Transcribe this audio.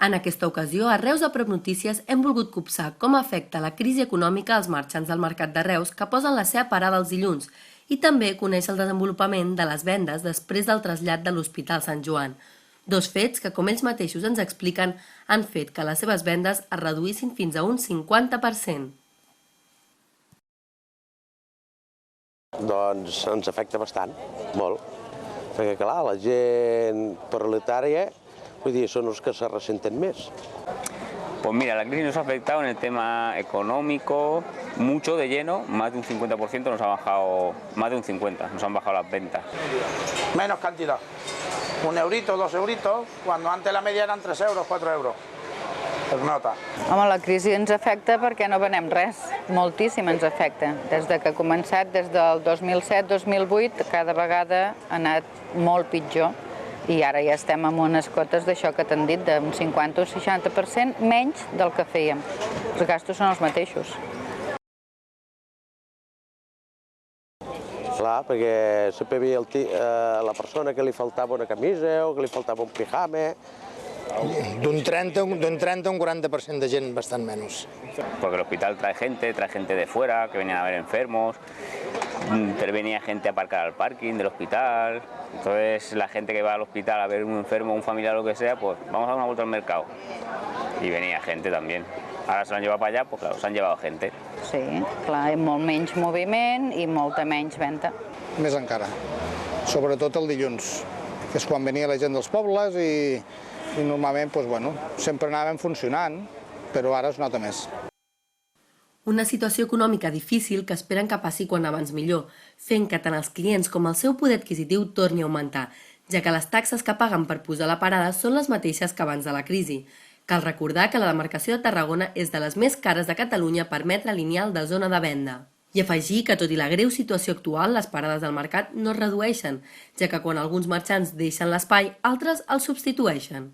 En aquesta ocasió, a Reus a Prop Notícies hem volgut copsar com afecta la crisi econòmica als marxants del mercat de Reus que posen la seva parada els dilluns i també conèixer el desenvolupament de les vendes després del trasllat de l'Hospital Sant Joan. Dos fets que, com ells mateixos ens expliquen, han fet que les seves vendes es reduïssin fins a un 50%. Doncs ens afecta bastant, molt. Perquè, clar, la gent proletària, vull dir, són els que se ressenten més. Pues mira, la crisis nos ha afectado en el tema económico, mucho de lleno, más de un 50% nos ha bajado, más de un 50%, nos han bajado las ventas. Menos cantidad, 1 eurito, 2 euritos, cuando antes la media eran 3 euros, 4 euros. Es nota. Home, la crisi ens afecta perquè no venem res, moltíssim ens afecta. Des de que ha començat, des del 2007-2008, cada vegada ha anat molt pitjor. I ara ja estem amb unes cotes d'això que t'han dit, d'un 50 o 60% menys del que fèiem. Els gastos són els mateixos. Clar, perquè sempre hi havia la persona que li faltava una camisa o que li faltava un pijama. D'un 30 a un 40% de gent, bastant menys. Porque el hospital trae gente de fuera, que venían a ver enfermos, venía gente a aparcar al parking del hospital, entonces la gente que va al hospital a ver un enfermo, un familiar o lo que sea, pues vamos a dar una vuelta al mercado. Y venía gente también. Ahora se lo han llevado para allá, pues claro, se han llevado gente. Sí, clar, hi ha molt menys moviment i molta menys venda. Més encara, sobretot el dilluns, que és quan venia la gent dels pobles i normalment sempre anàvem funcionant, però ara es nota més. Una situació econòmica difícil que esperen que passi quan abans millor, fent que tant els clients com el seu poder adquisitiu torni a augmentar, ja que les taxes que paguen per posar la parada són les mateixes que abans de la crisi. Cal recordar que la demarcació de Tarragona és de les més cares de Catalunya per metre lineal de zona de venda. I afegir que, tot i la greu situació actual, les parades del mercat no es redueixen, ja que quan alguns marxants deixen l'espai, altres els substitueixen.